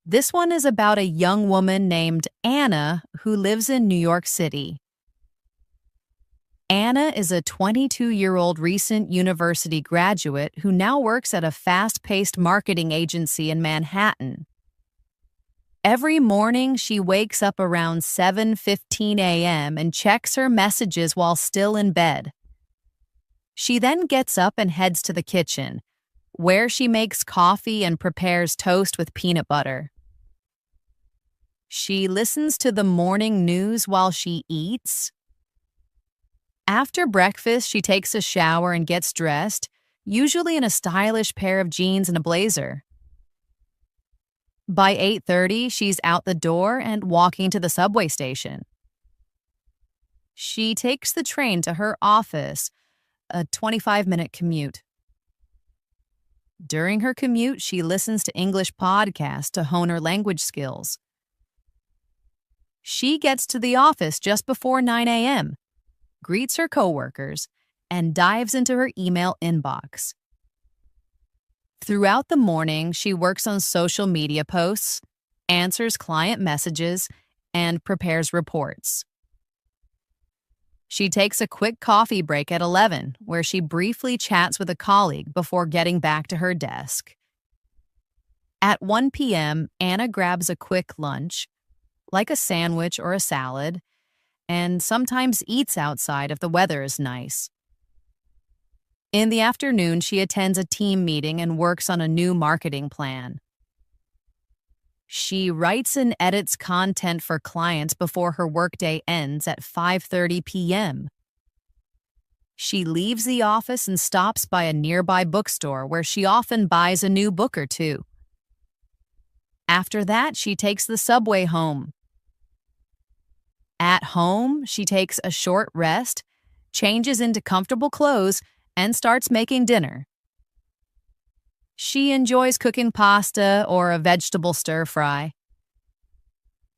This one is about a young woman named Anna who lives in New York City. Anna is a 22-year-old recent university graduate who now works at a fast-paced marketing agency in Manhattan. Every morning, she wakes up around 7:15 a.m. and checks her messages while still in bed. She then gets up and heads to the kitchen, where she makes coffee and prepares toast with peanut butter. She listens to the morning news while she eats. After breakfast, she takes a shower and gets dressed, usually in a stylish pair of jeans and a blazer. By 8:30, she's out the door and walking to the subway station. She takes the train to her office, a 25-minute commute. During her commute, she listens to English podcasts to hone her language skills. She gets to the office just before 9 a.m., greets her coworkers, and dives into her email inbox. Throughout the morning, she works on social media posts, answers client messages, and prepares reports. She takes a quick coffee break at 11, where she briefly chats with a colleague before getting back to her desk. At 1 p.m., Anna grabs a quick lunch, like a sandwich or a salad, and sometimes eats outside if the weather is nice. In the afternoon, she attends a team meeting and works on a new marketing plan. She writes and edits content for clients before her workday ends at 5:30 p.m. She leaves the office and stops by a nearby bookstore where she often buys a new book or two. After that, she takes the subway home. At home, she takes a short rest, changes into comfortable clothes, and starts making dinner. She enjoys cooking pasta or a vegetable stir-fry.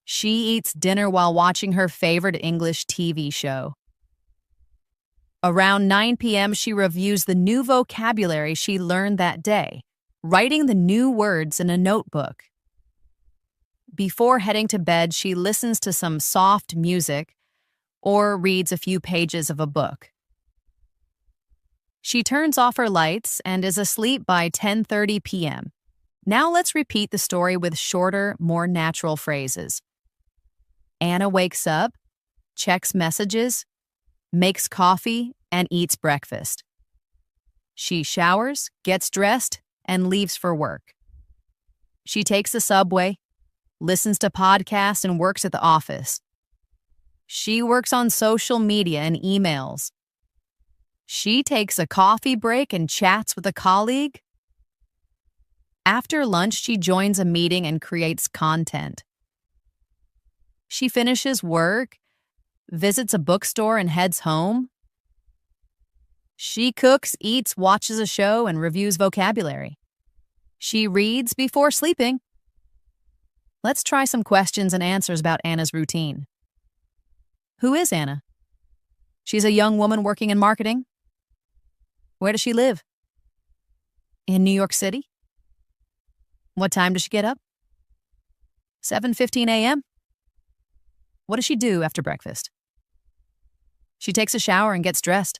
She eats dinner while watching her favorite English TV show. Around 9 p.m., she reviews the new vocabulary she learned that day, writing the new words in a notebook. Before heading to bed, she listens to some soft music or reads a few pages of a book. She turns off her lights and is asleep by 10:30 p.m. Now let's repeat the story with shorter, more natural phrases. Anna wakes up, checks messages, makes coffee, and eats breakfast. She showers, gets dressed, and leaves for work. She takes the subway, listens to podcasts, and works at the office. She works on social media and emails. She takes a coffee break and chats with a colleague. After lunch, she joins a meeting and creates content. She finishes work, visits a bookstore, and heads home. She cooks, eats, watches a show, and reviews vocabulary. She reads before sleeping. Let's try some questions and answers about Anna's routine. Who is Anna? She's a young woman working in marketing. Where does she live? In New York City. What time does she get up? 7:15 a.m. What does she do after breakfast? She takes a shower and gets dressed.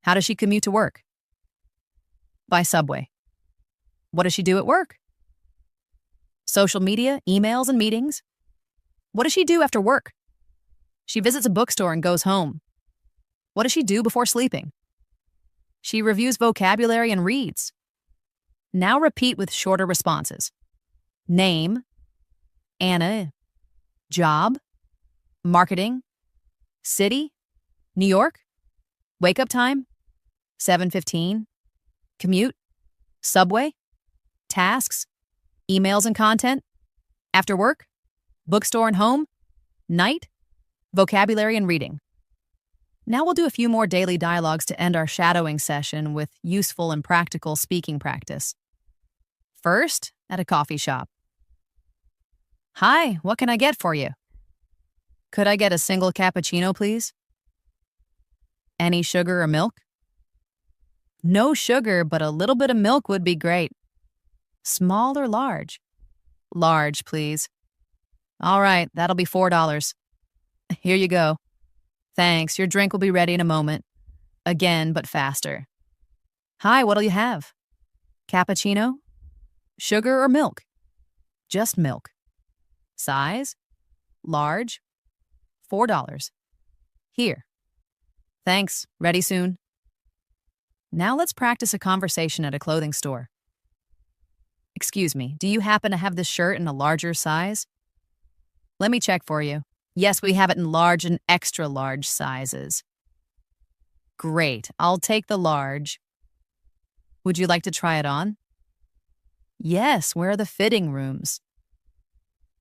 How does she commute to work? By subway. What does she do at work? Social media, emails, and meetings. What does she do after work? She visits a bookstore and goes home. What does she do before sleeping? She reviews vocabulary and reads. Now repeat with shorter responses. Name, Anna. Job, marketing. City, New York. Wake up time, 7:15. Commute, subway. Tasks, emails and content. After work, bookstore and home. Night, vocabulary and reading. Now we'll do a few more daily dialogues to end our shadowing session with useful and practical speaking practice. First, at a coffee shop. Hi, what can I get for you? Could I get a single cappuccino, please? Any sugar or milk? No sugar, but a little bit of milk would be great. Small or large? Large, please. All right, that'll be $4. Here you go. Thanks, your drink will be ready in a moment. Again, but faster. Hi, what'll you have? Cappuccino? Sugar or milk? Just milk. Size? Large? $4. Here. Thanks, ready soon. Now let's practice a conversation at a clothing store. Excuse me, do you happen to have this shirt in a larger size? Let me check for you. Yes, we have it in large and extra large sizes. Great, I'll take the large. Would you like to try it on? Yes, where are the fitting rooms?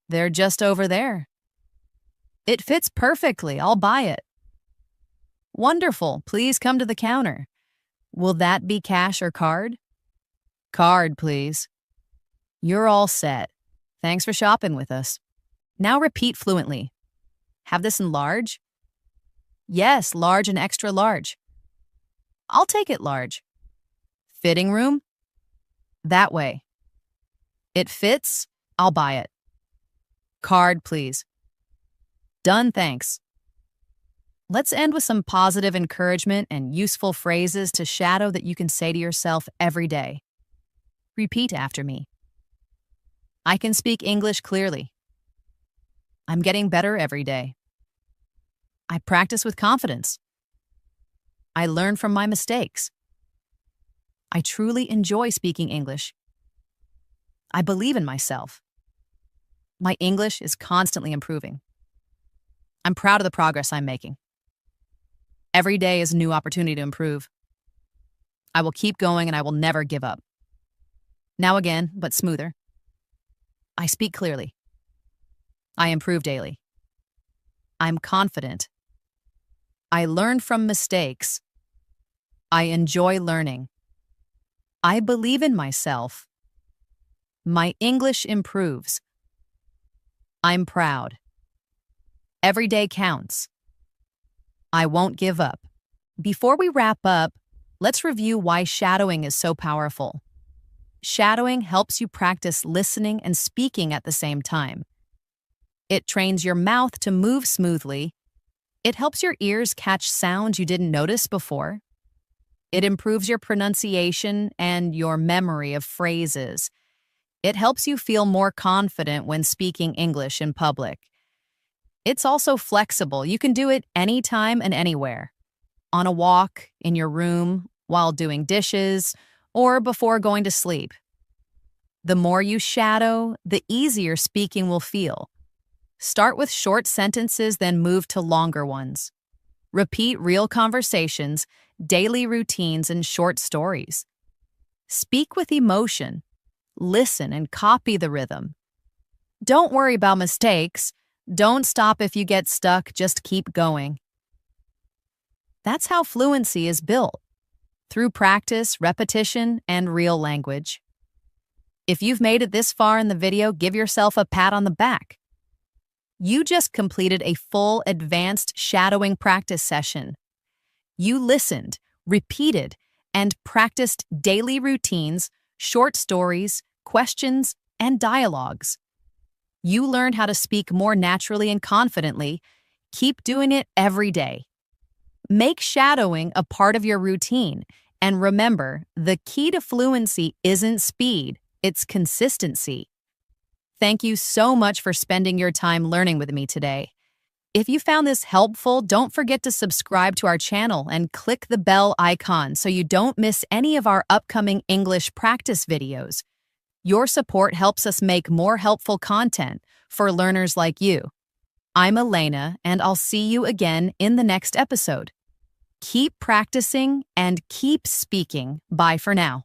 They're just over there. It fits perfectly, I'll buy it. Wonderful, please come to the counter. Will that be cash or card? Card, please. You're all set. Thanks for shopping with us. Now repeat fluently. Have this in large? Yes, large and extra large. I'll take it large. Fitting room? That way. It fits? I'll buy it. Card, please. Done, thanks. Let's end with some positive encouragement and useful phrases to shadow that you can say to yourself every day. Repeat after me. I can speak English clearly. I'm getting better every day. I practice with confidence. I learn from my mistakes. I truly enjoy speaking English. I believe in myself. My English is constantly improving. I'm proud of the progress I'm making. Every day is a new opportunity to improve. I will keep going and I will never give up. Now again, but smoother. I speak clearly. I improve daily. I'm confident. I learn from mistakes. I enjoy learning. I believe in myself. My English improves. I'm proud. Every day counts. I won't give up. Before we wrap up, let's review why shadowing is so powerful. Shadowing helps you practice listening and speaking at the same time. It trains your mouth to move smoothly. It helps your ears catch sounds you didn't notice before. It improves your pronunciation and your memory of phrases. It helps you feel more confident when speaking English in public. It's also flexible. You can do it anytime and anywhere. On a walk, in your room, while doing dishes, or before going to sleep. The more you shadow, the easier speaking will feel. Start with short sentences, then move to longer ones. Repeat real conversations, daily routines, and short stories. Speak with emotion. Listen and copy the rhythm. Don't worry about mistakes. Don't stop if you get stuck, just keep going. That's how fluency is built, through practice, repetition, and real language. If you've made it this far in the video, give yourself a pat on the back. You just completed a full advanced shadowing practice session. You listened, repeated, and practiced daily routines, short stories, questions, and dialogues. You learned how to speak more naturally and confidently. Keep doing it every day. Make shadowing a part of your routine. And remember, the key to fluency isn't speed, it's consistency. Thank you so much for spending your time learning with me today. If you found this helpful, don't forget to subscribe to our channel and click the bell icon so you don't miss any of our upcoming English practice videos. Your support helps us make more helpful content for learners like you. I'm Elena, and I'll see you again in the next episode. Keep practicing and keep speaking. Bye for now.